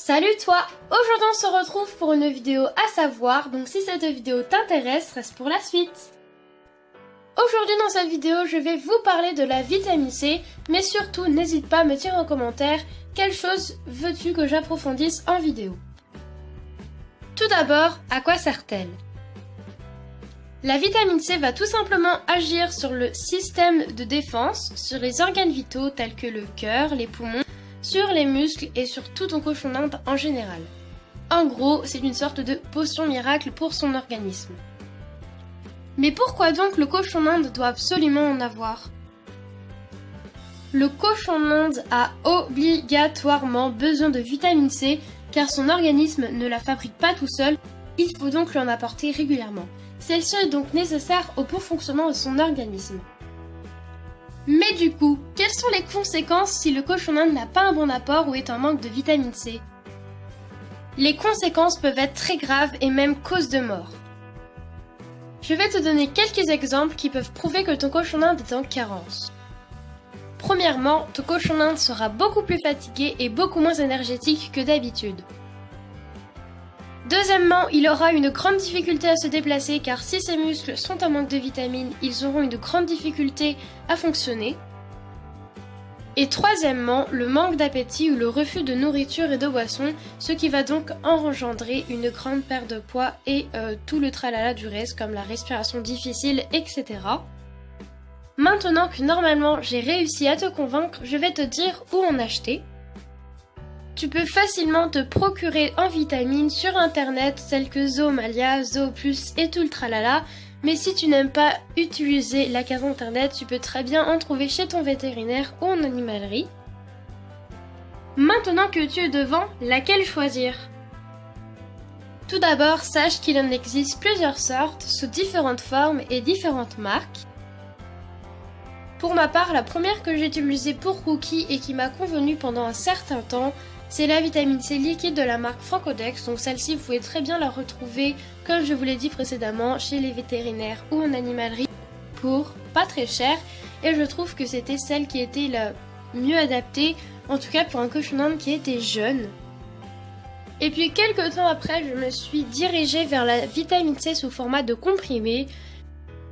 Salut toi! Aujourd'hui on se retrouve pour une vidéo à savoir, donc si cette vidéo t'intéresse, reste pour la suite. Aujourd'hui dans cette vidéo, je vais vous parler de la vitamine C, mais surtout n'hésite pas à me dire en commentaire quelle chose veux-tu que j'approfondisse en vidéo. Tout d'abord, à quoi sert-elle? La vitamine C va tout simplement agir sur le système de défense, sur les organes vitaux tels que le cœur, les poumons, sur les muscles et sur tout ton cochon d'Inde en général. En gros, c'est une sorte de potion miracle pour son organisme. Mais pourquoi donc le cochon d'Inde doit absolument en avoir? Le cochon d'Inde a obligatoirement besoin de vitamine C car son organisme ne la fabrique pas tout seul, il faut donc lui en apporter régulièrement. Celle-ci est donc nécessaire au bon fonctionnement de son organisme. Mais du coup, quelles sont les conséquences si le cochon d'Inde n'a pas un bon apport ou est en manque de vitamine C? Les conséquences peuvent être très graves et même cause de mort. Je vais te donner quelques exemples qui peuvent prouver que ton cochon d'Inde est en carence. Premièrement, ton cochon d'Inde sera beaucoup plus fatigué et beaucoup moins énergétique que d'habitude. Deuxièmement, il aura une grande difficulté à se déplacer car si ses muscles sont en manque de vitamines, ils auront une grande difficulté à fonctionner. Et troisièmement, le manque d'appétit ou le refus de nourriture et de boissons, ce qui va donc engendrer une grande perte de poids et tout le tralala du reste comme la respiration difficile, etc. Maintenant que normalement j'ai réussi à te convaincre, je vais te dire où en acheter. Tu peux facilement te procurer en vitamines sur internet tels que Zoomalia, Zooplus et tout le tralala, mais si tu n'aimes pas utiliser la case internet, tu peux très bien en trouver chez ton vétérinaire ou en animalerie. Maintenant que tu es devant, laquelle choisir? Tout d'abord, sache qu'il en existe plusieurs sortes, sous différentes formes et différentes marques. Pour ma part, la première que j'ai utilisée pour Rookie et qui m'a convenu pendant un certain temps, c'est la vitamine C liquide de la marque Francodex, donc celle-ci vous pouvez très bien la retrouver, comme je vous l'ai dit précédemment, chez les vétérinaires ou en animalerie pour pas très cher, et je trouve que c'était celle qui était la mieux adaptée, en tout cas pour un cochon d'Inde qui était jeune. Et puis quelques temps après, je me suis dirigée vers la vitamine C sous format de comprimé.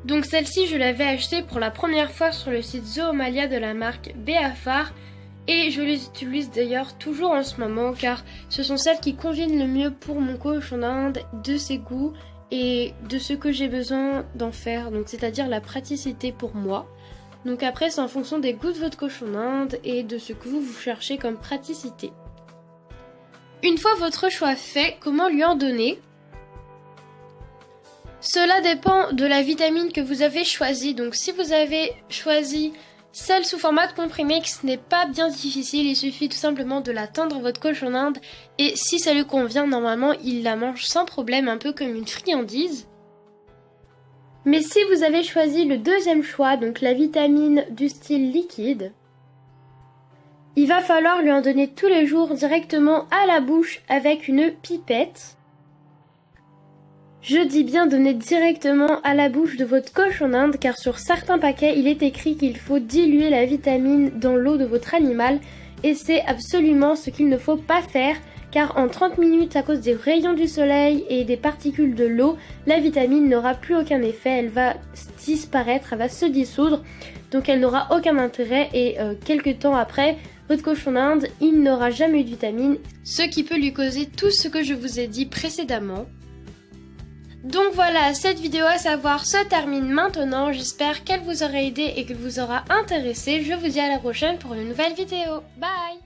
Donc celle-ci, je l'avais achetée pour la première fois sur le site Zoomalia de la marque Béafar. Et je les utilise d'ailleurs toujours en ce moment car ce sont celles qui conviennent le mieux pour mon cochon d'Inde, de ses goûts et de ce que j'ai besoin d'en faire, donc c'est-à-dire la praticité pour moi. Donc après c'est en fonction des goûts de votre cochon d'Inde et de ce que vous cherchez comme praticité. Une fois votre choix fait, comment lui en donner? Cela dépend de la vitamine que vous avez choisie, donc si vous avez choisi celle sous format de comprimé, ce n'est pas bien difficile, il suffit tout simplement de la tendre à votre cochon d'Inde et si ça lui convient, normalement il la mange sans problème, un peu comme une friandise. Mais si vous avez choisi le deuxième choix, donc la vitamine du style liquide, il va falloir lui en donner tous les jours directement à la bouche avec une pipette. Je dis bien donner directement à la bouche de votre cochon d'Inde car sur certains paquets il est écrit qu'il faut diluer la vitamine dans l'eau de votre animal et c'est absolument ce qu'il ne faut pas faire car en 30 minutes à cause des rayons du soleil et des particules de l'eau, la vitamine n'aura plus aucun effet, elle va disparaître, elle va se dissoudre donc elle n'aura aucun intérêt et quelques temps après, votre cochon d'Inde il n'aura jamais eu de vitamine, ce qui peut lui causer tout ce que je vous ai dit précédemment. Donc voilà, cette vidéo à savoir se termine maintenant, j'espère qu'elle vous aura aidé et qu'elle vous aura intéressé. Je vous dis à la prochaine pour une nouvelle vidéo. Bye!